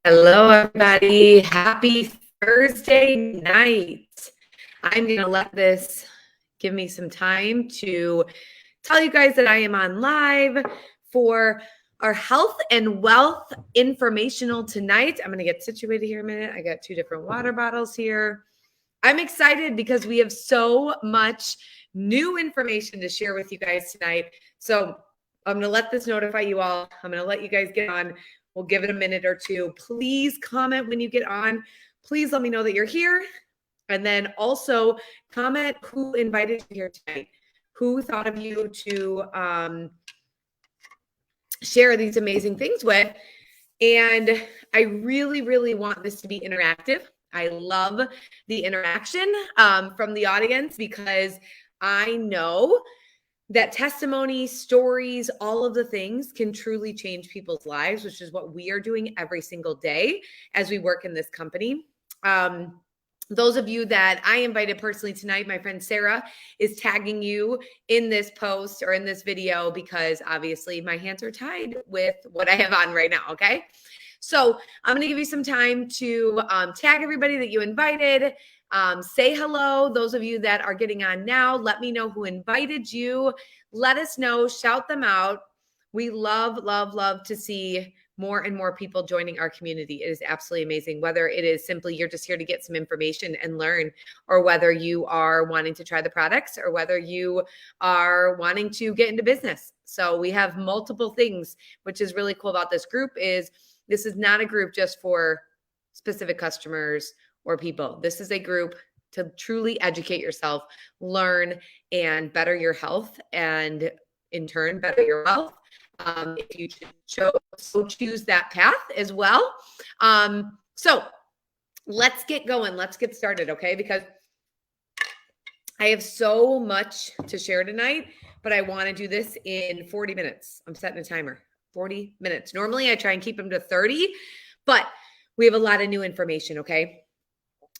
Hello, everybody. Happy Thursday night. I'm going to let this give me some time to tell you guys that I am on live for our health and wealth informational tonight. I'm going to get situated here a minute. I got 2 different water bottles here. I'm excited because we have so much new information to share with you guys tonight. So I'm going to let this notify you all. I'm going to let you guys get on. We'll give it a minute or two. Please comment when you get on. Please let me know that you're here. And then also comment who invited you here tonight. Who thought of you to share these amazing things with. And I really, really want this to be interactive. I love the interaction from the audience because I know that testimony, stories, all of the things can truly change people's lives, which is what we are doing every single day as we work in this company. Those of you that I invited personally tonight, my friend Sarah is tagging you in this post or in this video because obviously my hands are tied with what I have on right now, okay? So I'm going to give you some time to tag everybody that you invited. Say hello. Those of you that are getting on now, let me know who invited you. Let us know. Shout them out. We love, love, love to see more and more people joining our community. It is absolutely amazing, whether it is simply you're just here to get some information and learn, or whether you are wanting to try the products, or whether you are wanting to get into business. So we have multiple things, which is really cool about this group is this is not a group just for specific customers or people. This is a group to truly educate yourself, learn, and better your health, and in turn, better your wealth. If you choose that path as well. So let's get going. Let's get started, okay? Because I have so much to share tonight, but I want to do this in 40 minutes. I'm setting a timer, 40 minutes. Normally I try and keep them to 30, but we have a lot of new information, okay?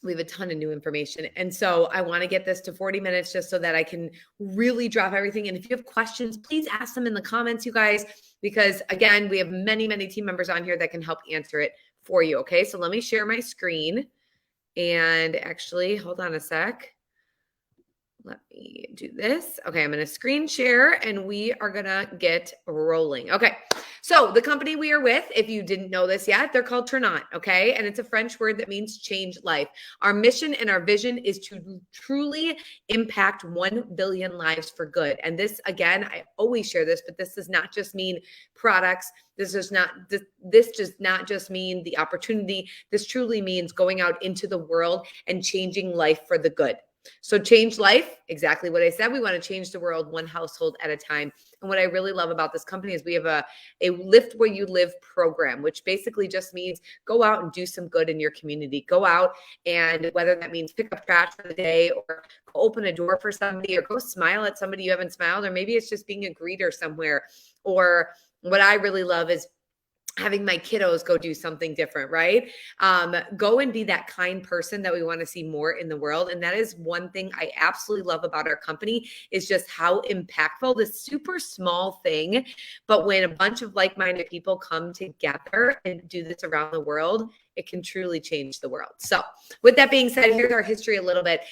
We have a ton of new information. And so I want to get this to 40 minutes just so that I can really drop everything. And if you have questions, please ask them in the comments, you guys, because again, we have many, many team members on here that can help answer it for you. Okay. So let me share my screen and actually hold on a sec. Let me do this. Okay, I'm going to screen share and we are going to get rolling. Okay, so the company we are with, if you didn't know this yet, they're called Ternant, okay? And it's a French word that means change life. Our mission and our vision is to truly impact 1 billion lives for good. And this, again, I always share this, but this does not just mean products. This does not just mean the opportunity. This truly means going out into the world and changing life for the good. So change life, exactly what I said. We want to change the world one household at a time. And what I really love about this company is we have a Lift Where You Live program, which basically just means go out and do some good in your community. Go out, and whether that means pick up trash for the day, or go open a door for somebody, or go smile at somebody you haven't smiled, or maybe it's just being a greeter somewhere. Or what I really love is having my kiddos go do something different, right? Go and be that kind person that we want to see more in the world. And that is one thing I absolutely love about our company is just how impactful this super small thing. But when a bunch of like-minded people come together and do this around the world, it can truly change the world. So with that being said, here's our history a little bit.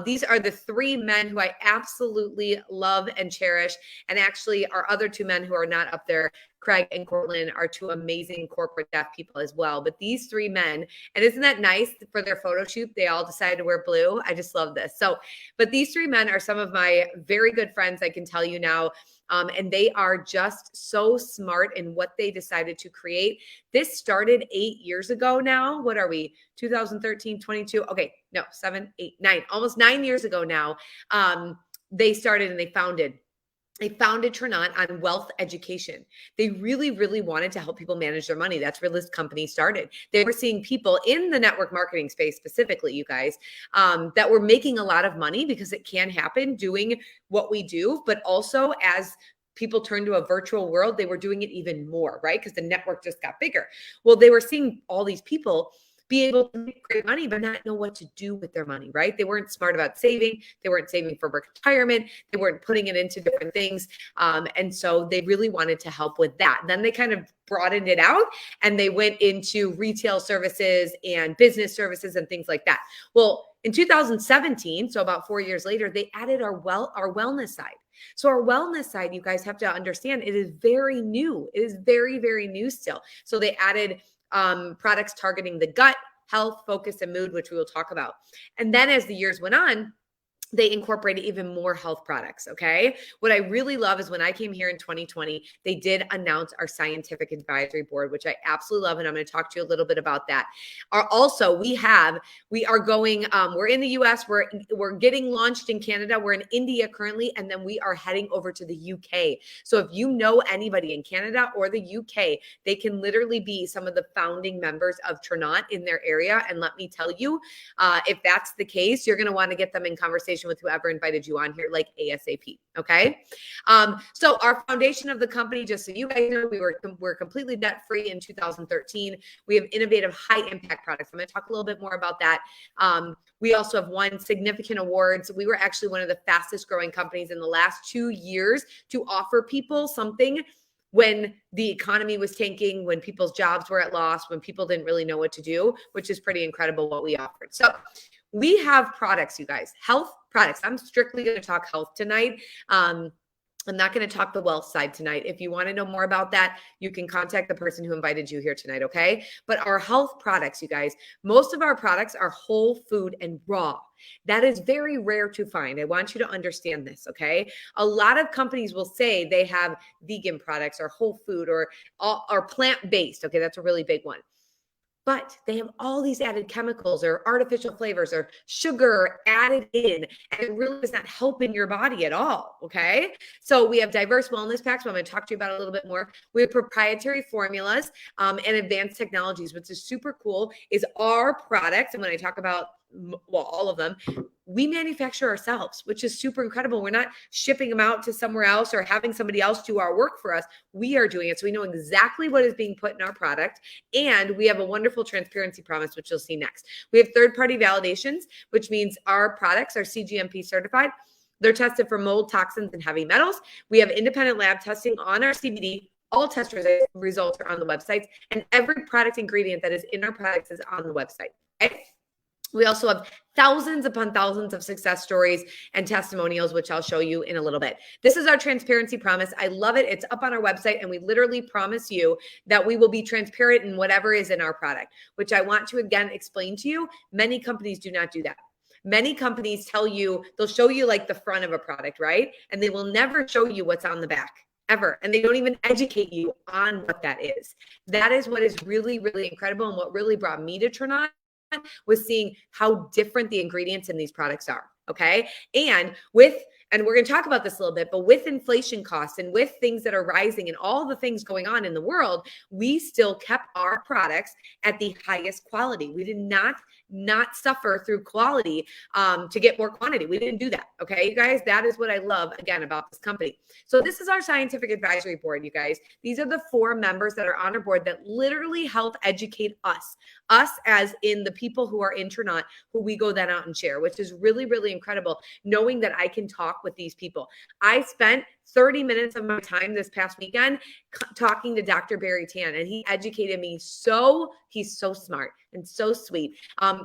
These are the 3 men who I absolutely love and cherish. And actually our other 2 men who are not up there, Craig and Cortland, are 2 amazing corporate deaf people as well. But these 3 men, and isn't that nice for their photo shoot? They all decided to wear blue. I just love this. So, but these 3 men are some of my very good friends, I can tell you now. And they are just so smart in what they decided to create. This started 8 years ago now. What are we? 2013, 22. Okay, no, 7, 8, 9, almost 9 years ago now. They started and they founded Ternant on wealth education. They really, really wanted to help people manage their money. That's where this company started. They were seeing people in the network marketing space specifically, you guys, that were making a lot of money, because it can happen doing what we do, but also as people turned to a virtual world, they were doing it even more, right? Because the network just got bigger. Well, they were seeing all these people be able to make great money, but not know what to do with their money, right? They weren't smart about saving. They weren't saving for retirement. They weren't putting it into different things. And so they really wanted to help with that. Then they kind of broadened it out and they went into retail services and business services and things like that. Well, in 2017, so about 4 years later, they added our wellness side. So our wellness side, you guys have to understand, it is very new. It is very, very new still. So they added products targeting the gut, health, focus, and mood, which we will talk about. And then as the years went on, they incorporated even more health products. Okay. What I really love is when I came here in 2020, they did announce our scientific advisory board, which I absolutely love. And I'm going to talk to you a little bit about that. Also, we are going, we're in the US, we're getting launched in Canada. We're in India currently, and then we are heading over to the UK. So if you know anybody in Canada or the UK, they can literally be some of the founding members of Trinot in their area. And let me tell you, if that's the case, you're going to want to get them in conversation with whoever invited you on here, like ASAP. Okay. So our foundation of the company, just so you guys know, we're completely debt free in 2013. We have innovative, high impact products. I'm going to talk a little bit more about that. We also have won significant awards. We were actually one of the fastest growing companies in the last 2 years to offer people something when the economy was tanking, when people's jobs were at loss, when people didn't really know what to do, which is pretty incredible what we offered. So we have products, you guys, health products. I'm strictly going to talk health tonight. I'm not going to talk the wealth side tonight. If you want to know more about that, you can contact the person who invited you here tonight, okay? But our health products, you guys, most of our products are whole food and raw. That is very rare to find. I want you to understand this, okay? A lot of companies will say they have vegan products or whole food or plant-based. Okay, that's a really big one. But they have all these added chemicals or artificial flavors or sugar added in, and it really is not helping your body at all, okay? So we have diverse wellness packs, I'm going to talk to you about a little bit more. We have proprietary formulas and advanced technologies, which is super cool, is our products, and when I talk about all of them, we manufacture ourselves, which is super incredible. We're not shipping them out to somewhere else or having somebody else do our work for us. We are doing it. So we know exactly what is being put in our product. And we have a wonderful transparency promise, which you'll see next. We have third-party validations, which means our products are CGMP certified. They're tested for mold, toxins, and heavy metals. We have independent lab testing on our CBD. All test results are on the websites, and every product ingredient that is in our products is on the website. Okay? We also have thousands upon thousands of success stories and testimonials, which I'll show you in a little bit. This is our transparency promise. I love it. It's up on our website, and we literally promise you that we will be transparent in whatever is in our product, which I want to again explain to you. Many companies do not do that. Many companies tell you, they'll show you like the front of a product, right? And they will never show you what's on the back. Ever. And they don't even educate you on what that is. That is what is really, really incredible, and what really brought me to Trinot was seeing how different the ingredients in these products are. Okay. And we're going to talk about this a little bit, but with inflation costs and with things that are rising and all the things going on in the world, we still kept our products at the highest quality. We did not suffer through quality to get more quantity. We didn't do that. Okay, you guys, that is what I love again about this company. So this is our scientific advisory board, you guys. These are the 4 members that are on our board that literally help educate us as in the people who are in Trinot, who we go then out and share, which is really, really incredible, knowing that I can talk with these people. I spent 30 minutes of my time this past weekend talking to Dr. Barry Tan, and he educated me he's so smart and so sweet.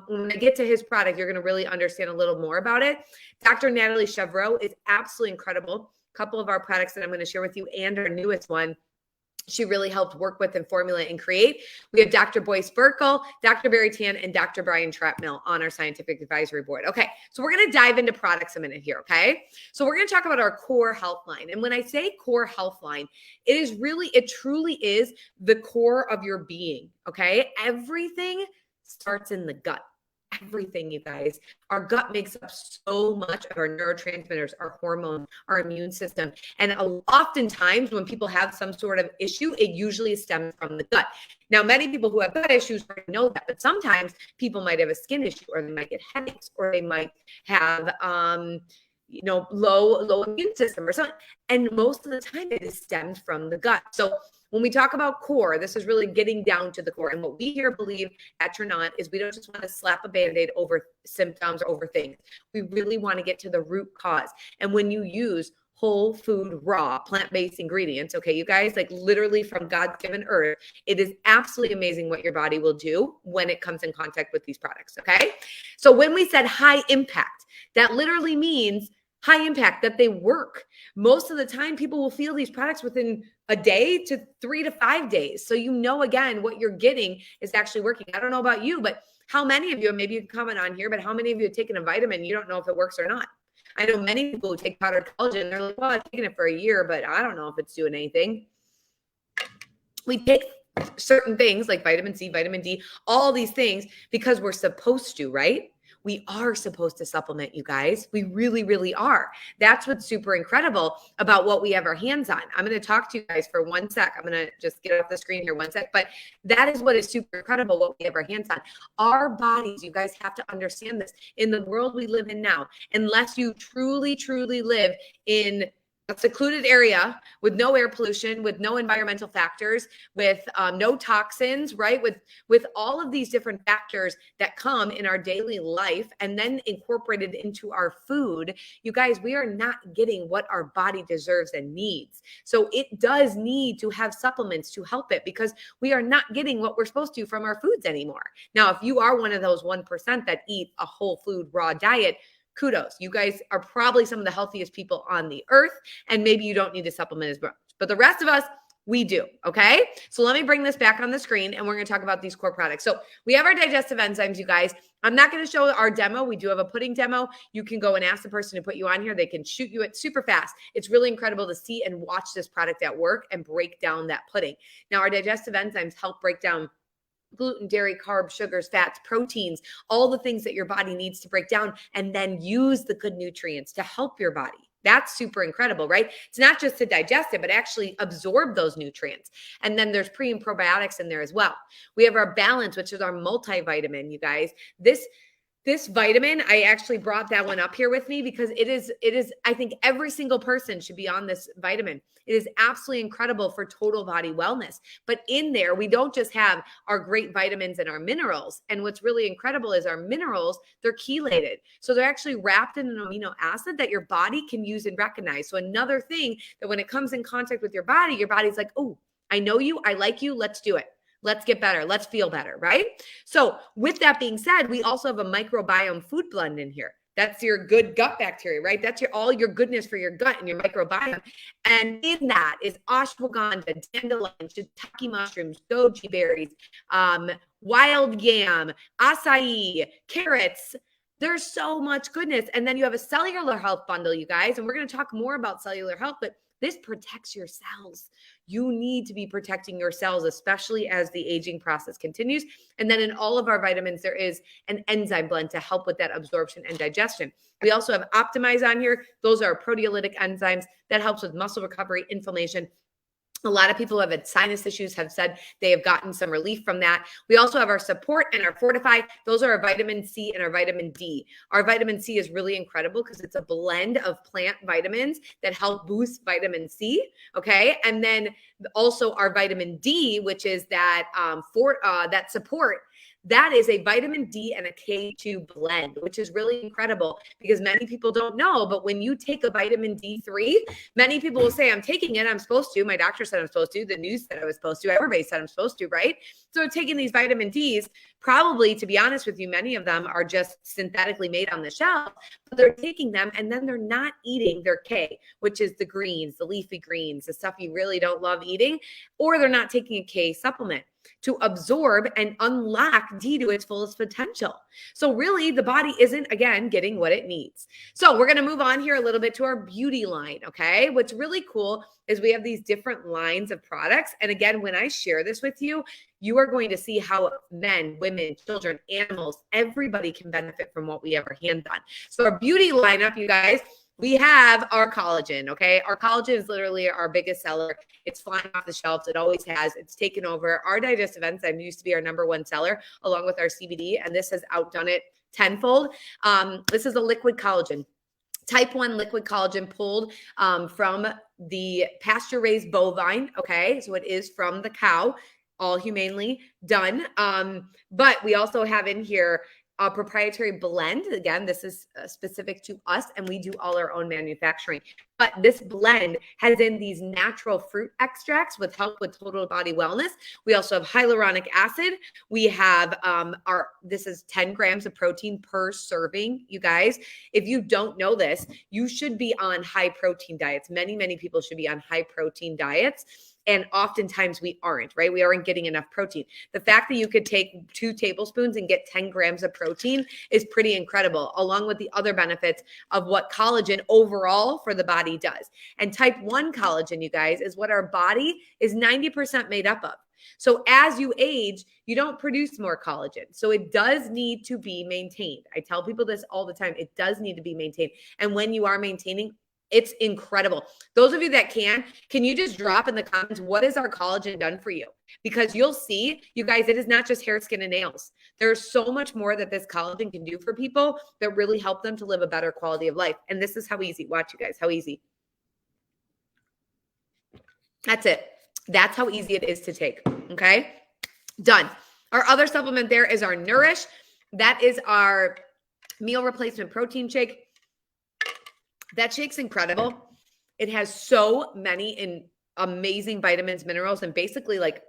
When I get to his product, you're going to really understand a little more about it. Dr. Natalie Chevreau is absolutely incredible. A couple of our products that I'm going to share with you, and our newest one, she really helped work with and formulate and create. We have Dr. Boyce Burkle, Dr. Barry Tan, and Dr. Brian Trapmill on our scientific advisory board. Okay, so we're going to dive into products a minute here, okay? So we're going to talk about our core health line. And when I say core health line, it truly is the core of your being, okay? Everything starts in the gut. Everything, you guys. Our gut makes up so much of our neurotransmitters, our hormones, our immune system. And oftentimes when people have some sort of issue, it usually stems from the gut. Now, many people who have gut issues already know that, but sometimes people might have a skin issue, or they might get headaches, or they might have low immune system or something. And most of the time it is stemmed from the gut. So when we talk about core, this is really getting down to the core. And what we here believe at Trinont is we don't just want to slap a Band-Aid over symptoms or over things. We really want to get to the root cause. And when you use whole food, raw, plant-based ingredients, okay, you guys, like literally from God's given earth, it is absolutely amazing what your body will do when it comes in contact with these products, okay? So when we said high impact, that literally means high impact, that they work. Most of the time, people will feel these products within a day to 3 to 5 days. So you know, again, what you're getting is actually working. I don't know about you, but how many of you, maybe you can comment on here, but how many of you have taken a vitamin, you don't know if it works or not? I know many people who take powdered collagen, they're like, well, I've taken it for a year, but I don't know if it's doing anything. We take certain things like vitamin C, vitamin D, all these things because we're supposed to, right? We are supposed to supplement, you guys. We really, really are. That's what's super incredible about what we have our hands on. I'm going to talk to you guys for 1 sec. I'm going to just get off the screen here 1 sec. But that is what is super incredible, what we have our hands on. Our bodies, you guys have to understand this. In the world we live in now, unless you truly, truly live in a secluded area with no air pollution, with no environmental factors, with no toxins, right? With all of these different factors that come in our daily life and then incorporated into our food, you guys, we are not getting what our body deserves and needs. So it does need to have supplements to help it because we are not getting what we're supposed to from our foods anymore. Now, if you are one of those 1% that eat a whole food raw diet, kudos. You guys are probably some of the healthiest people on the earth, and maybe you don't need to supplement as much. But the rest of us, we do, okay? So let me bring this back on the screen, and we're going to talk about these core products. So we have our digestive enzymes, you guys. I'm not going to show our demo. We do have a pudding demo. You can go and ask the person to put you on here. They can shoot you it super fast. It's really incredible to see and watch this product at work and break down that pudding. Now, our digestive enzymes help break down gluten, dairy, carbs, sugars, fats, proteins, all the things that your body needs to break down and then use the good nutrients to help your body. That's super incredible, right? It's not just to digest it, but actually absorb those nutrients. And then there's pre and probiotics in there as well. We have our balance, which is our multivitamin, you guys. This vitamin, I actually brought that one up here with me because it is, I think every single person should be on this vitamin. It is absolutely incredible for total body wellness. But in there, we don't just have our great vitamins and our minerals. And what's really incredible is our minerals, they're chelated. So they're actually wrapped in an amino acid that your body can use and recognize. So another thing that when it comes in contact with your body's like, oh, I know you, I like you, let's do it. Let's get better. Let's feel better, right? So with that being said, we also have a microbiome food blend in here. That's your good gut bacteria, right? That's all your goodness for your gut and your microbiome. And in that is ashwagandha, dandelion, shiitake mushrooms, goji berries, wild yam, acai, carrots. There's so much goodness. And then you have a cellular health bundle, you guys. And we're going to talk more about cellular health, but this protects your cells. You need to be protecting your cells, especially as the aging process continues. And then in all of our vitamins, there is an enzyme blend to help with that absorption and digestion. We also have Optimize on here. Those are proteolytic enzymes that helps with muscle recovery, inflammation. A lot of people who have had sinus issues have said they have gotten some relief from that. We also have our Support and our Fortify. Those are our vitamin C and our vitamin D. Our vitamin C is really incredible because it's a blend of plant vitamins that help boost vitamin C. Okay. And then also our vitamin D, which is that that Support. That is a vitamin D and a K2 blend, which is really incredible because many people don't know. But when you take a vitamin D3, many people will say, I'm taking it. I'm supposed to. My doctor said I'm supposed to. The news said I was supposed to. Everybody said I'm supposed to, right? So taking these vitamin Ds, probably, to be honest with you, many of them are just synthetically made on the shelf. But they're taking them and then they're not eating their K, which is the greens, the leafy greens, the stuff you really don't love eating, or they're not taking a K supplement to absorb and unlock D to its fullest potential. So really the body isn't, again, getting what it needs. So we're going to move on here a little bit to our beauty line. Okay. What's really cool is we have these different lines of products. And again, when I share this with you, you are going to see how men, women, children, animals, everybody can benefit from what we have our hands on. So our beauty lineup, you guys, we have our collagen, okay? Our collagen is literally our biggest seller. It's flying off the shelves. It always has. It's taken over. Our digestive enzyme used to be our #1 seller, along with our CBD, and this has outdone it tenfold. This is a liquid collagen. type 1 liquid collagen pulled from the pasture-raised bovine, okay? So it is from the cow, all humanely done. But we also have in here a proprietary blend. Again, this is specific to us, and we do all our own manufacturing. But this blend has in these natural fruit extracts with help with total body wellness. We also have hyaluronic acid. We have this is 10 grams of protein per serving, you guys. If you don't know this, you should be on high protein diets. Many people should be on high protein diets. And oftentimes we aren't, right? We aren't getting enough protein. The fact that you could take 2 tablespoons and get 10 grams of protein is pretty incredible, along with the other benefits of what collagen overall for the body does. And type 1 collagen, you guys, is what our body is 90% made up of. So as you age, you don't produce more collagen. So it does need to be maintained. I tell people this all the time. It does need to be maintained. And when you are maintaining, it's incredible. Those of you that can you just drop in the comments, what has our collagen done for you? Because you'll see, you guys, it is not just hair, skin, and nails. There's so much more that this collagen can do for people that really help them to live a better quality of life. And this is how easy. Watch, you guys, how easy. That's it. That's how easy it is to take. Okay, done. Our other supplement there is our Nourish. That is our meal replacement protein shake. That shake's incredible. It has so many amazing vitamins, minerals, and basically like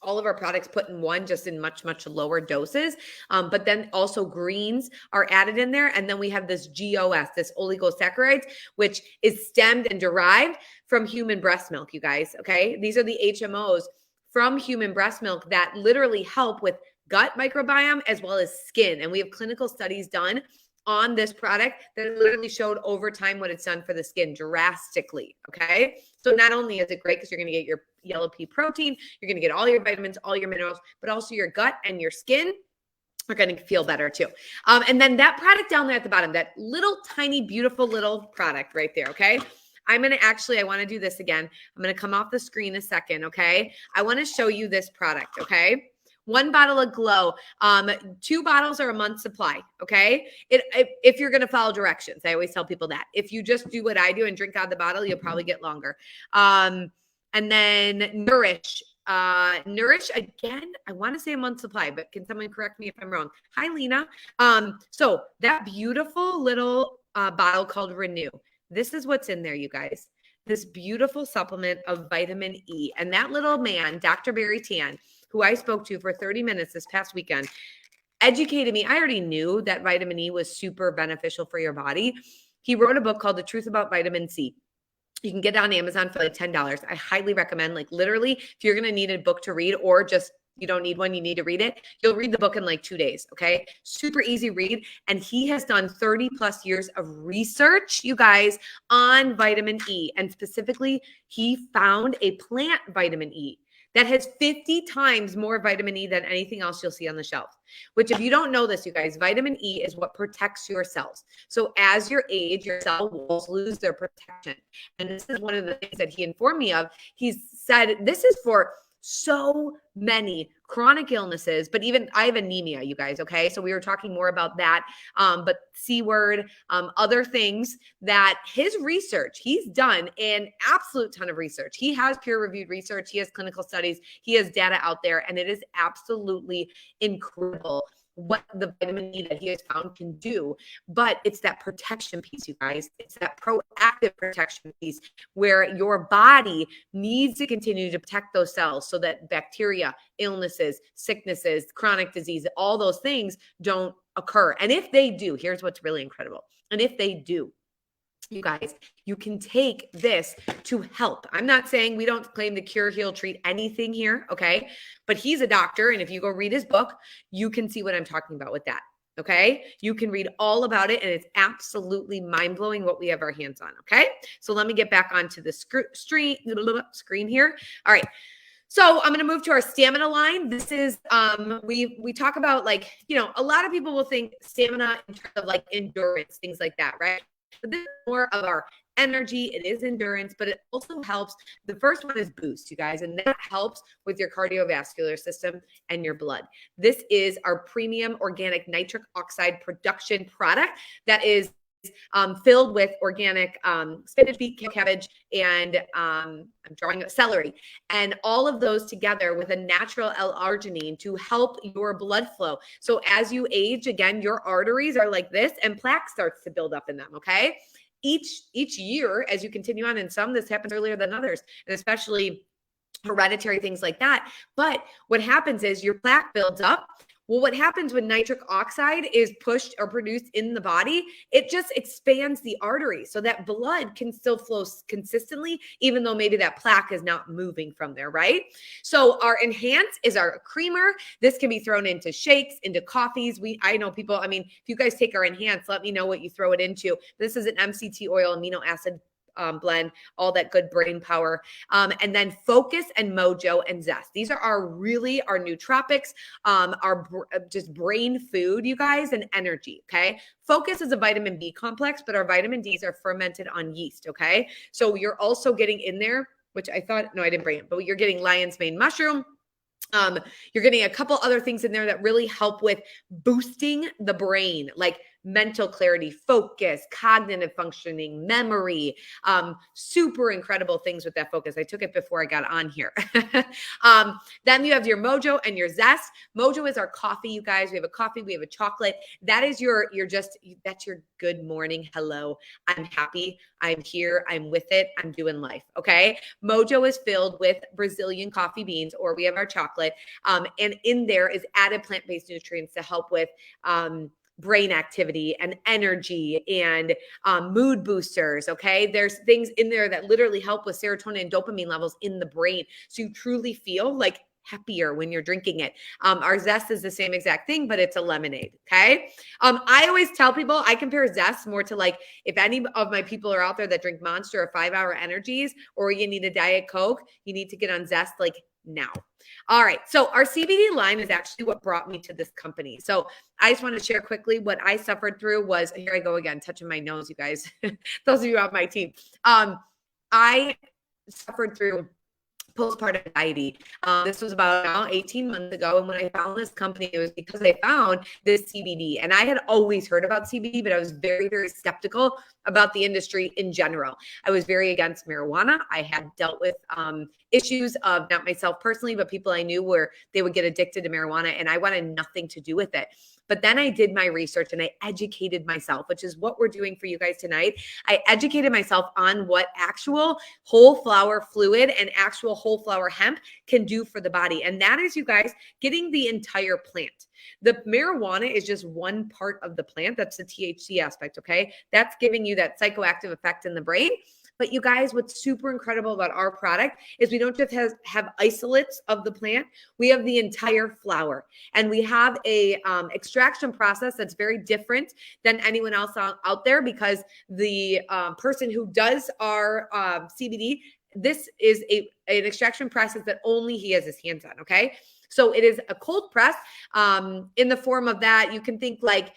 all of our products put in one, just in much lower doses. But then also greens are added in there. And then we have this GOS, this oligosaccharides, which is stemmed and derived from human breast milk, you guys. Okay. These are the HMOs from human breast milk that literally help with gut microbiome as well as skin. And we have clinical studies done on this product that literally showed over time what it's done for the skin drastically. Okay. So not only is it great because you're going to get your yellow pea protein, you're going to get all your vitamins, all your minerals, but also your gut and your skin are going to feel better too. And then that product down there at the bottom, that little tiny, beautiful little product right there. Okay. I want to do this again. I'm going to come off the screen a second. Okay. I want to show you this product. Okay. 1 bottle of Glow. 2 bottles are a month's supply. Okay. If you're going to follow directions, I always tell people that. If you just do what I do and drink out of the bottle, you'll probably get longer. And then Nourish. Nourish again, I want to say a month's supply, but can someone correct me if I'm wrong? Hi, Lena. So that beautiful little bottle called Renew. This is what's in there, you guys. This beautiful supplement of vitamin E. And that little man, Dr. Barry Tan, who I spoke to for 30 minutes this past weekend, educated me. I already knew that vitamin E was super beneficial for your body. He wrote a book called The Truth About Vitamin C. You can get it on Amazon for like $10. I highly recommend, like literally, if you're going to need a book to read or just you don't need one, you need to read it, you'll read the book in like 2 days. Okay. Super easy read. And he has done 30 plus years of research, you guys, on vitamin E. And specifically, he found a plant vitamin E that has 50 times more vitamin E than anything else you'll see on the shelf. Which, if you don't know this, you guys, vitamin E is what protects your cells. So as you age, your cell walls lose their protection. And this is one of the things that he informed me of. He said, this is for so many chronic illnesses, but even I have anemia, you guys. Okay. So we were talking more about that. But C word, other things that his research, he's done an absolute ton of research. He has peer-reviewed research. He has clinical studies. He has data out there, and it is absolutely incredible what the vitamin E that he has found can do. But it's that protection piece, you guys. It's that proactive protection piece where your body needs to continue to protect those cells so that bacteria, illnesses, sicknesses, chronic disease, all those things don't occur. And if they do, here's what's really incredible. And if they do, you guys, you can take this to help. I'm not saying we don't claim to cure, heal, treat anything here, okay? But he's a doctor, and if you go read his book, you can see what I'm talking about with that, okay? You can read all about it, and it's absolutely mind-blowing what we have our hands on, okay? So let me get back onto the screen here. All right. So I'm going to move to our stamina line. This is, we talk about, like, you know, a lot of people will think stamina in terms of like endurance, things like that, right? But this is more of our energy. It is endurance, but it also helps. The first one is boost, you guys, and that helps with your cardiovascular system and your blood. This is our premium organic nitric oxide production product that is filled with organic spinach, beet, cabbage, and I'm drawing celery. And all of those together with a natural L-arginine to help your blood flow. So as you age, again, your arteries are like this and plaque starts to build up in them, okay? Each year, as you continue on, and some this happens earlier than others, and especially hereditary things like that. But what happens is your plaque builds up. Well, what happens when nitric oxide is pushed or produced in the body, it just expands the artery so that blood can still flow consistently, even though maybe that plaque is not moving from there, right? So our Enhance is our creamer. This can be thrown into shakes, into coffees. I know people, I mean, if you guys take our Enhance, let me know what you throw it into. This is an MCT oil amino acid blend, all that good brain power. And then Focus and Mojo and Zest. These are our nootropics, just brain food, you guys, and energy. Okay. Focus is a vitamin B complex, but our vitamin Ds are fermented on yeast. Okay. So you're also getting in there, which I thought, no, I didn't bring it, but you're getting lion's mane mushroom. You're getting a couple other things in there that really help with boosting the brain, like mental clarity, focus, cognitive functioning, memory, super incredible things with that Focus. I took it before I got on here. Then you have your Mojo and your Zest. Mojo is our coffee, you guys. We have a coffee, we have a chocolate. That is that's your good morning. Hello. I'm happy. I'm here. I'm with it. I'm doing life. Okay. Mojo is filled with Brazilian coffee beans, or we have our chocolate. And in there is added plant-based nutrients to help with, brain activity and energy and mood boosters. Okay. There's things in there that literally help with serotonin and dopamine levels in the brain. So you truly feel like happier when you're drinking it. Our Zest is the same exact thing, but it's a lemonade. Okay. I always tell people I compare Zest more to, like, if any of my people are out there that drink Monster or 5 Hour Energies, or you need a Diet Coke, you need to get on Zest like now. All right. So our CBD line is actually what brought me to this company. So I just want to share quickly what I suffered through was, here I go again, touching my nose, you guys, those of you on my team. I suffered through postpartum anxiety. This was about now 18 months ago. And when I found this company, it was because I found this CBD. And I had always heard about CBD, but I was very, very skeptical about the industry in general. I was very against marijuana. I had dealt with issues of, not myself personally, but people I knew where they would get addicted to marijuana, and I wanted nothing to do with it. But then I did my research and I educated myself, which is what we're doing for you guys tonight. I educated myself on what actual whole flower fluid and actual whole flower hemp can do for the body. And that is, you guys, getting the entire plant. The marijuana is just one part of the plant. That's the THC aspect, okay? That's giving you that psychoactive effect in the brain. But you guys, what's super incredible about our product is we don't just have isolates of the plant. We have the entire flower. And we have a extraction process that's very different than anyone else out there, because the person who does our CBD, this is an extraction process that only he has his hands on, okay? So it is a cold press in the form of that. You can think like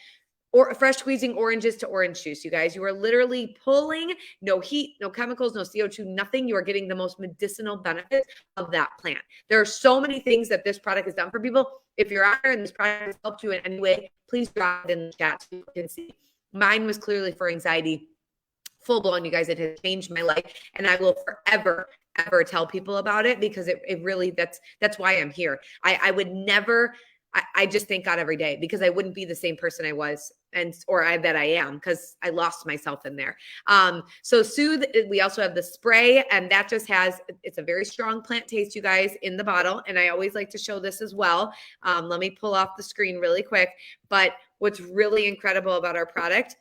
fresh squeezing oranges to orange juice, you guys. You are literally pulling, no heat, no chemicals, no CO2, nothing. You are getting the most medicinal benefits of that plant. There are so many things that this product has done for people. If you're out there and this product has helped you in any way, please drop it in the chat so you can see. Mine was clearly for anxiety. Full blown, you guys. It has changed my life, and I will forever ever tell people about it, because it really, that's why I'm here. I would never, I just thank God every day, because I wouldn't be the same person I was that I am, because I lost myself in there. So Soothe, we also have the spray, and that just it's a very strong plant taste, you guys, in the bottle. And I always like to show this as well. Let me pull off the screen really quick. But what's really incredible about our product,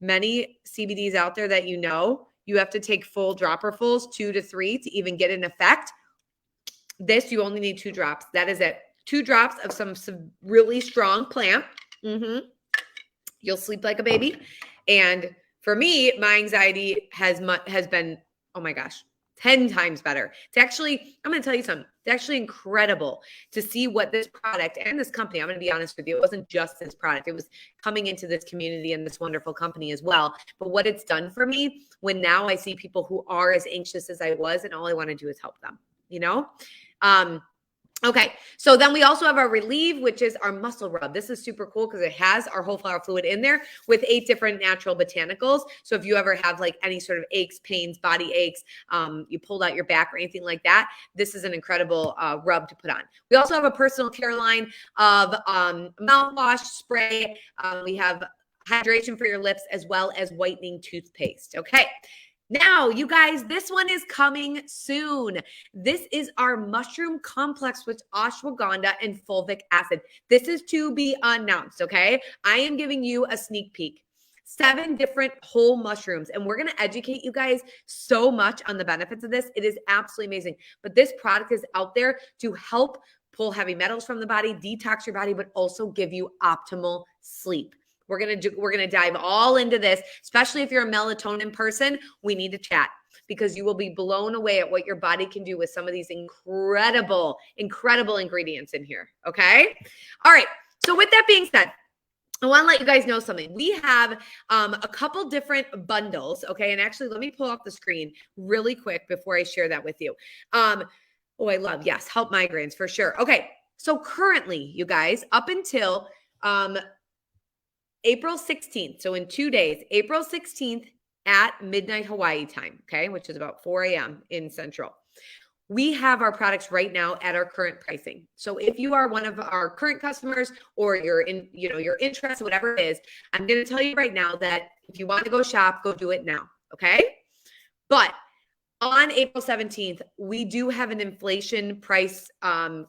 many CBDs out there that you have to take full dropperfuls, 2 to 3, to even get an effect. This, you only need 2 drops. That is it. 2 drops of some really strong plant. You'll sleep like a baby. And for me, my anxiety has been, oh my gosh, 10 times better. It's actually, I'm going to tell you something. It's actually incredible to see what this product and this company, I'm going to be honest with you, it wasn't just this product. It was coming into this community and this wonderful company as well. But what it's done for me, when now I see people who are as anxious as I was, and all I want to do is help them, Okay, so then we also have our Relieve, which is our muscle rub. This is super cool because it has our whole flower fluid in there with 8 different natural botanicals. So if you ever have like any sort of aches, pains, body aches, you pulled out your back or anything like that, this is an incredible rub to put on. We also have a personal care line of mouthwash, spray. We have hydration for your lips as well as whitening toothpaste. Okay. Now, you guys, this one is coming soon. This is our mushroom complex with ashwagandha and fulvic acid. This is to be announced, okay? I am giving you a sneak peek. 7 different whole mushrooms, and we're going to educate you guys so much on the benefits of this. It is absolutely amazing. But this product is out there to help pull heavy metals from the body, detox your body, but also give you optimal sleep. We're gonna dive all into this, especially if you're a melatonin person. We need to chat because you will be blown away at what your body can do with some of these incredible ingredients in here. Okay. All right. So with that being said, I want to let you guys know something. We have a couple different bundles. Okay. And actually, let me pull off the screen really quick before I share that with you. I love, yes, help migraines for sure. Okay. So currently, you guys, up until April 16th, so in 2 days, April 16th at midnight Hawaii time, okay, which is about 4 a.m. in Central. We have our products right now at our current pricing. So if you are one of our current customers or you're in, your interest, whatever it is, I'm going to tell you right now that if you want to go shop, go do it now, okay? But on April 17th, we do have an inflation price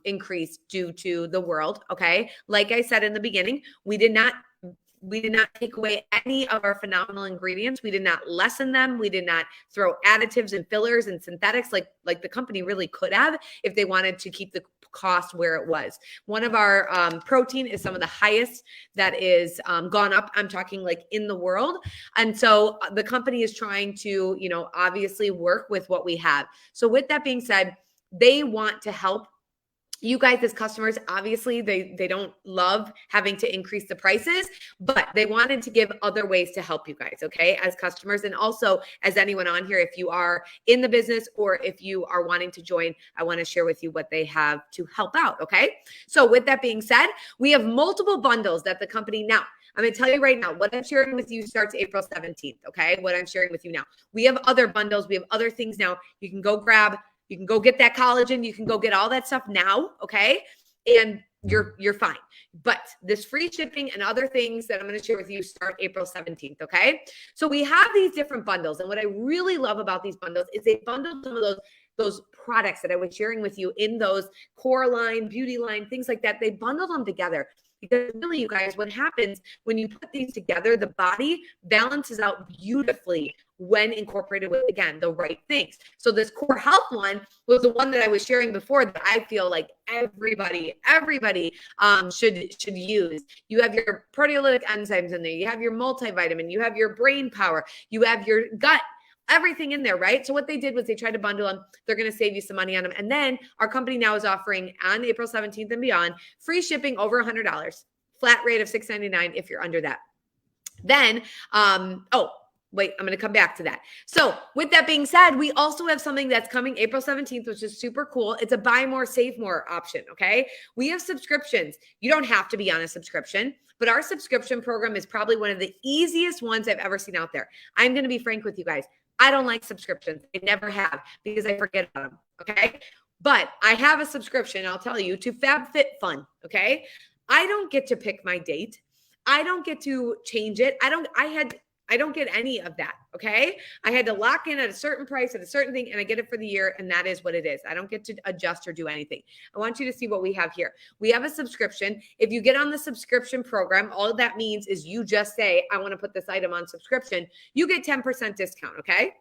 increase due to the world, okay? Like I said in the beginning, we did not take away any of our phenomenal ingredients. We did not lessen them. We did not throw additives and fillers and synthetics like the company really could have if they wanted to keep the cost where it was. One of our protein is some of the highest that is gone up. I'm talking like in the world. And so the company is trying to, obviously work with what we have. So with that being said, they want to help you guys as customers. Obviously they don't love having to increase the prices, but they wanted to give other ways to help you guys, okay, as customers. And also as anyone on here, if you are in the business or if you are wanting to join, I want to share with you what they have to help out, okay? So with that being said, we have multiple bundles that the company now, I'm going to tell you right now, what I'm sharing with you starts April 17th, okay? What I'm sharing with you now. We have other bundles. We have other things now. You can go get that collagen. You can go get all that stuff now, okay? And you're fine. But this free shipping and other things that I'm going to share with you start April 17th, okay? So we have these different bundles. And what I really love about these bundles is they bundle some of those products that I was sharing with you in those core line, beauty line, things like that. They bundle them together. Because really, you guys, what happens when you put these together, the body balances out beautifully when incorporated with, again, the right things. So this core health one was the one that I was sharing before that I feel like everybody should use. You have your proteolytic enzymes in there. You have your multivitamin. You have your brain power. You have your gut. Everything in there, right? So what they did was they tried to bundle them. They're going to save you some money on them. And then our company now is offering on April 17th and beyond free shipping over $100, flat rate of $6.99 if you're under that. Then, I'm going to come back to that. So with that being said, we also have something that's coming April 17th, which is super cool. It's a buy more, save more option. Okay. We have subscriptions. You don't have to be on a subscription, but our subscription program is probably one of the easiest ones I've ever seen out there. I'm going to be frank with you guys. I don't like subscriptions. I never have because I forget about them. Okay. But I have a subscription, I'll tell you, to FabFitFun. Okay. I don't get to pick my date. I don't get to change it. I don't get any of that. Okay. I had to lock in at a certain price at a certain thing and I get it for the year. And that is what it is. I don't get to adjust or do anything. I want you to see what we have here. We have a subscription. If you get on the subscription program, all that means is you just say, I want to put this item on subscription. You get 10% discount. Okay.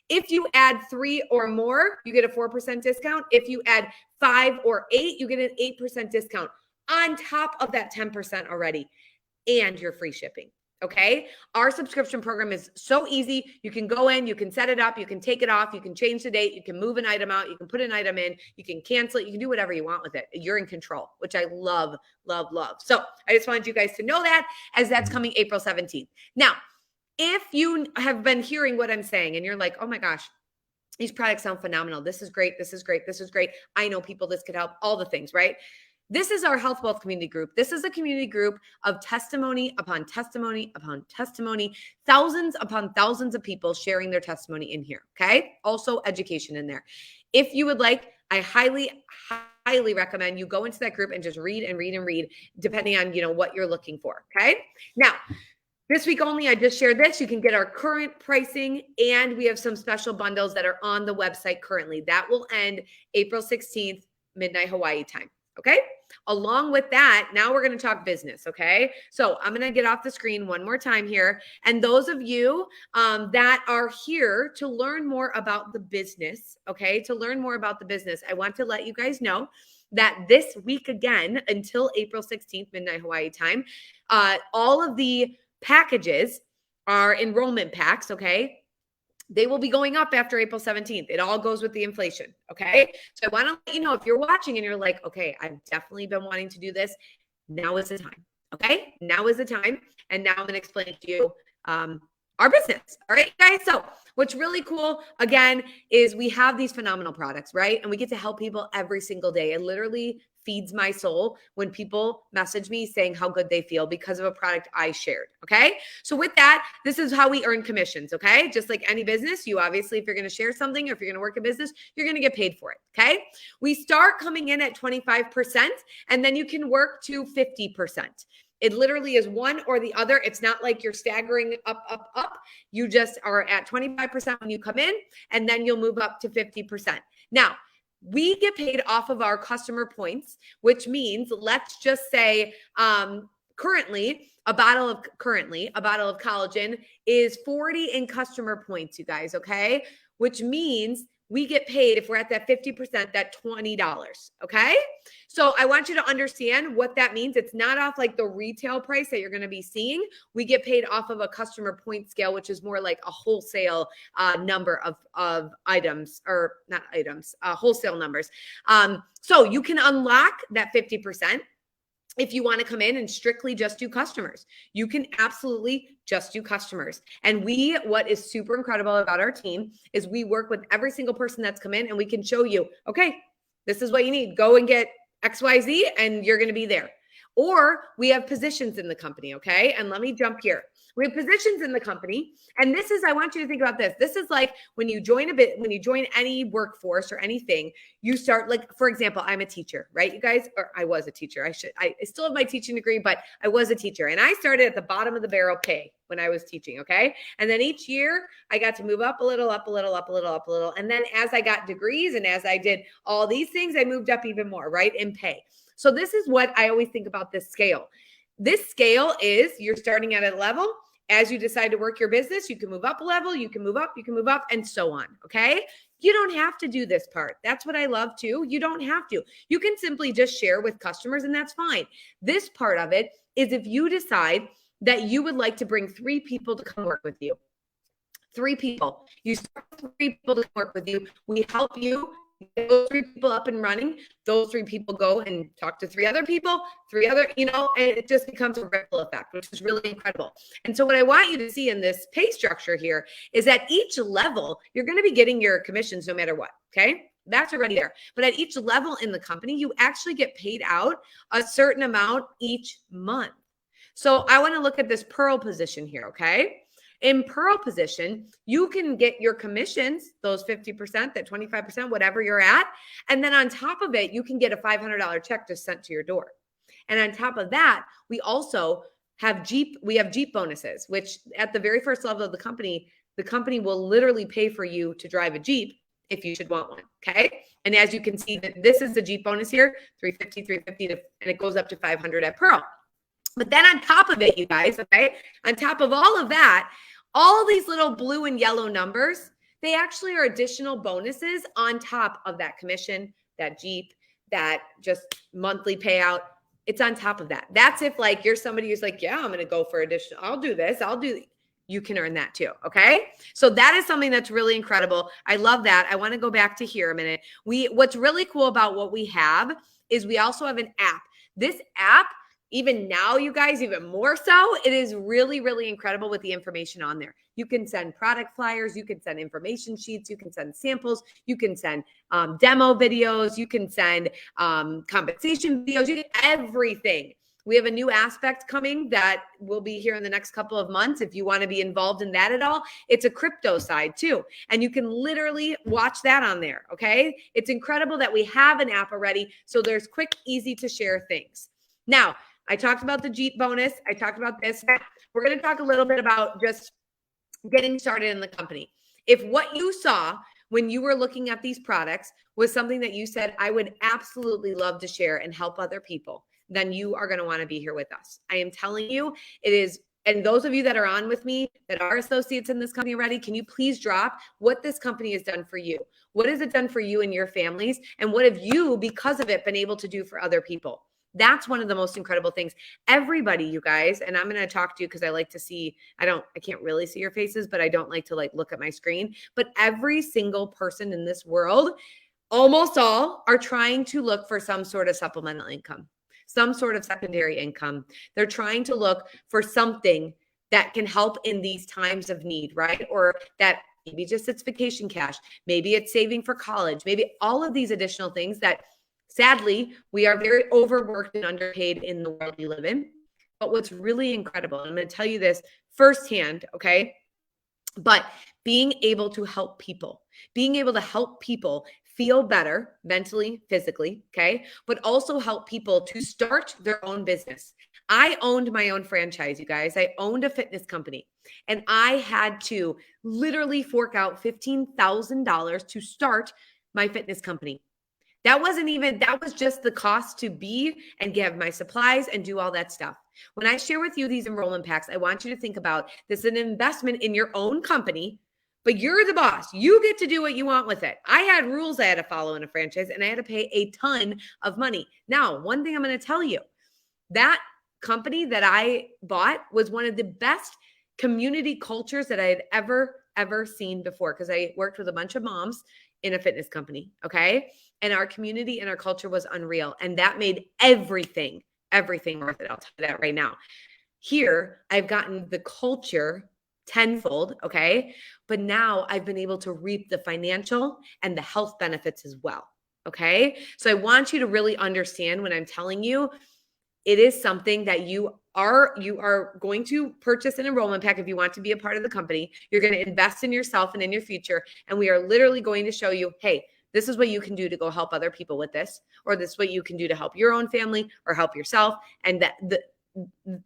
If you add 3 or more, you get a 4% discount. If you add 5 or 8, you get an 8% discount on top of that 10% already. And your free shipping. Okay. Our subscription program is so easy. You can go in, you can set it up, you can take it off, you can change the date, you can move an item out, you can put an item in, you can cancel it, you can do whatever you want with it. You're in control, which I love, love, love. So I just wanted you guys to know that as that's coming April 17th. Now, if you have been hearing what I'm saying and you're like, oh my gosh, These products sound phenomenal. This is great. This is great. This is great. I know people this could help, all the things, right? This is our Health Wealth community group. This is a community group of testimony upon testimony upon testimony, thousands upon thousands of people sharing their testimony in here, okay? Also education in there. If you would like, I highly recommend you go into that group and just read and read and read, depending on, what you're looking for, okay? Now, this week only, I just shared this. You can get our current pricing, and we have some special bundles that are on the website currently. That will end April 16th, midnight Hawaii time. Okay. Along with that, now we're going to talk business. Okay. So I'm going to get off the screen one more time here. And those of you that are here to learn more about the business, okay, to learn more about the business, I want to let you guys know that this week again, until April 16th, midnight Hawaii time, all of the packages are enrollment packs. Okay. They will be going up after April 17th. It all goes with the inflation. Okay. So I want to let you know, if you're watching and you're like, okay, I've definitely been wanting to do this. Now is the time. Okay. Now is the time. And now I'm going to explain to you our business. All right, guys. So what's really cool, again, is we have these phenomenal products, right? And we get to help people every single day. It literally feeds my soul when people message me saying how good they feel because of a product I shared. Okay. So with that, this is how we earn commissions. Okay. Just like any business, you obviously, if you're going to share something or if you're going to work a business, you're going to get paid for it. Okay. We start coming in at 25%, and then you can work to 50%. It literally is one or the other. It's not like you're staggering up, up, up. You just are at 25% when you come in, and then you'll move up to 50%. Now, we get paid off of our customer points, which means, let's just say, currently a bottle of collagen is 40 in customer points, you guys. Okay. Which means we get paid, if we're at that 50%, that $20. Okay. So I want you to understand what that means. It's not off like the retail price that you're going to be seeing. We get paid off of a customer point scale, which is more like a wholesale number of items, or not items, wholesale numbers. So you can unlock that 50%. If you want to come in and strictly just do customers, you can absolutely just do customers. And what is super incredible about our team is we work with every single person that's come in, and we can show you, okay, this is what you need. Go and get XYZ and you're going to be there. Or we have positions in the company. Okay. And let me jump here. We have positions in the company. And this is, I want you to think about this. This is like when you join any workforce or anything, you start, like, for example, I'm a teacher, right? You guys, or I was a teacher. I still have my teaching degree, but I was a teacher, and I started at the bottom of the barrel pay when I was teaching. Okay. And then each year I got to move up a little, up a little, up a little, up a little. And then as I got degrees and as I did all these things, I moved up even more, right, in pay. So this is what I always think about this scale. This scale is, you're starting at a level. As you decide to work your business, you can move up a level, you can move up, and so on. Okay. You don't have to do this part. That's what I love too. You don't have to. You can simply just share with customers, and that's fine. This part of it is if you decide that you would like to bring 3 people to come work with you. 3 people. You start with 3 people to work with you. We help you get those 3 people up and running. Those 3 people go and talk to 3 other people, 3 other, and it just becomes a ripple effect, which is really incredible. And so what I want you to see in this pay structure here is at each level, you're going to be getting your commissions no matter what. Okay. That's already there. But at each level in the company, you actually get paid out a certain amount each month. So I want to look at this Pearl position here. Okay. In Pearl position, you can get your commissions, those 50%, that 25%, whatever you're at. And then on top of it, you can get a $500 check just sent to your door. And on top of that, we also have Jeep bonuses, which at the very first level of the company will literally pay for you to drive a Jeep if you should want one. Okay. And as you can see, this is the Jeep bonus here, $350, and it goes up to $500 at Pearl. But then on top of it, you guys, okay, on top of all of that, all these little blue and yellow numbers, they actually are additional bonuses on top of that commission, that Jeep, that just monthly payout. It's on top of that. That's if like you're somebody who's like, yeah, I'm going to go for additional. I'll do this. You can earn that too. Okay. So that is something that's really incredible. I love that. I want to go back to here a minute. What's really cool about what we have is we also have an app. This app, even now, you guys, even more so, it is really, really incredible with the information on there. You can send product flyers. You can send information sheets. You can send samples. You can send demo videos. You can send compensation videos. You get everything. We have a new aspect coming that will be here in the next couple of months. If you want to be involved in that at all, it's a crypto side too. And you can literally watch that on there. Okay. It's incredible that we have an app already. So there's quick, easy to share things. Now, I talked about the Jeep bonus. I talked about this. We're going to talk a little bit about just getting started in the company. If what you saw when you were looking at these products was something that you said, I would absolutely love to share and help other people, then you are going to want to be here with us. I am telling you, it is. And those of you that are on with me, that are associates in this company already, can you please drop what this company has done for you? What has it done for you and your families? And what have you, because of it, been able to do for other people? That's one of the most incredible things. Everybody, you guys, and I'm going to talk to you because I like to see, I can't really see your faces, but I don't like to look at my screen. But every single person in this world, almost all, are trying to look for some sort of supplemental income, some sort of secondary income. They're trying to look for something that can help in these times of need, right? Or that maybe just it's vacation cash. Maybe it's saving for college. Maybe all of these additional things that sadly, we are very overworked and underpaid in the world we live in. But what's really incredible, and I'm going to tell you this firsthand, okay? But being able to help people feel better mentally, physically, okay? But also help people to start their own business. I owned my own franchise, you guys. I owned a fitness company, and I had to literally fork out $15,000 to start my fitness company. That was just the cost to be and give my supplies and do all that stuff. When I share with you these enrollment packs, I want you to think about this is an investment in your own company, but you're the boss. You get to do what you want with it. I had rules I had to follow in a franchise, and I had to pay a ton of money. Now, one thing I'm going to tell you, that company that I bought was one of the best community cultures that I had ever seen before, because I worked with a bunch of moms in a fitness company, okay? And our community and our culture was unreal. And that made everything worth it. I'll tell you that right now. Here, I've gotten the culture tenfold, okay? But now I've been able to reap the financial and the health benefits as well, okay? So I want you to really understand when I'm telling you, it is something that you are going to purchase an enrollment pack if you want to be a part of the company. You're going to invest in yourself and in your future. And we are literally going to show you, hey, this is what you can do to go help other people with this, or this is what you can do to help your own family or help yourself. And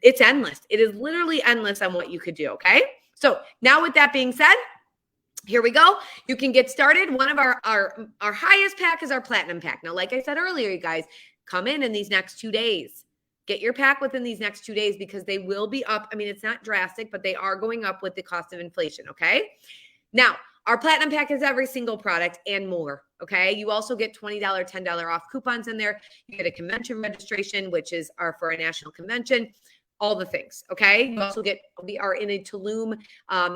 it's endless. It is literally endless on what you could do. Okay. So now with that being said, here we go. You can get started. One of our highest pack is our platinum pack. Now, like I said earlier, you guys, come in these next 2 days. Get your pack within these next 2 days because they will be up. I mean, it's not drastic, but they are going up with the cost of inflation. Okay. Now, our platinum pack is every single product and more. Okay. You also get $20, $10 off coupons in there. You get a convention registration, which is for a national convention, all the things. Okay. You also we are in a Tulum,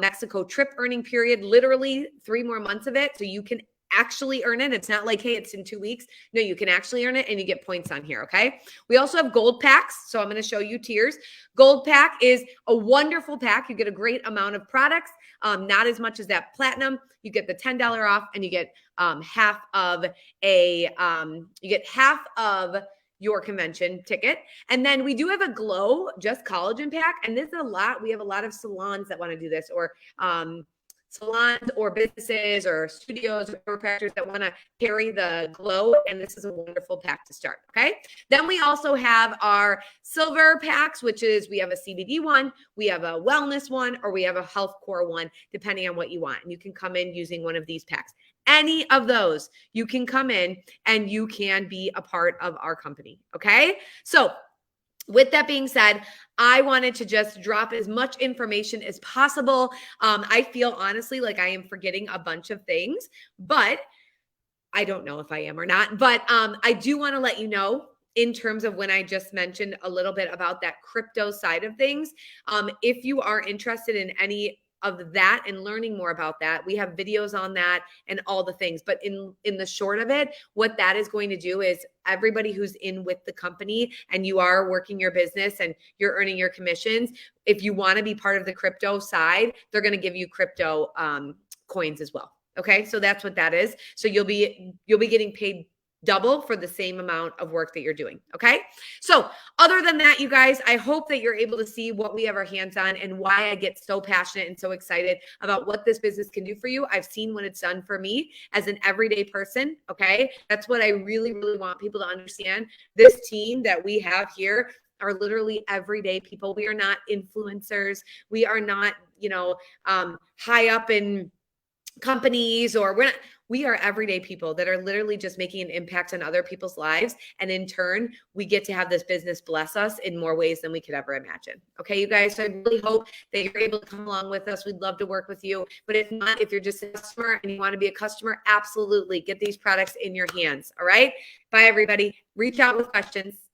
Mexico trip earning period, literally 3 more months of it. So you can actually earn it. It's not like, hey, it's in 2 weeks. No, you can actually earn it and you get points on here. Okay. We also have gold packs. So I'm going to show you tiers. Gold pack is a wonderful pack. You get a great amount of products. Not as much as that platinum. You get the $10 off and you get half of your convention ticket. And then we do have a glow just collagen pack. And this is a lot. We have a lot of salons that want to do this, or salons or businesses or studios or chiropractors that want to carry the glow. And this is a wonderful pack to start. Okay. Then we also have our silver packs, which is we have a CBD one, we have a wellness one, or we have a health core one, depending on what you want. And you can come in using one of these packs. Any of those, you can come in and you can be a part of our company. Okay. So with that being said, I wanted to just drop as much information as possible. I feel honestly like I am forgetting a bunch of things, but I don't know if I am or not. But I do want to let you know in terms of when I just mentioned a little bit about that crypto side of things. If you are interested in any of that and learning more about that. We have videos on that and all the things. But in the short of it, what that is going to do is everybody who's in with the company and you are working your business and you're earning your commissions, if you want to be part of the crypto side, they're going to give you crypto coins as well. Okay, so that's what that is. So you'll be getting paid double for the same amount of work that you're doing. Okay. So other than that, you guys, I hope that you're able to see what we have our hands on and why I get so passionate and so excited about what this business can do for you. I've seen what it's done for me as an everyday person. Okay. That's what I really, really want people to understand. This team that we have here are literally everyday people. We are not influencers. We are not, high up in companies, or we are everyday people that are literally just making an impact on other people's lives. And in turn, we get to have this business bless us in more ways than we could ever imagine. Okay, you guys, so I really hope that you're able to come along with us. We'd love to work with you. But if not, if you're just a customer and you want to be a customer, absolutely get these products in your hands. All right. Bye, everybody. Reach out with questions.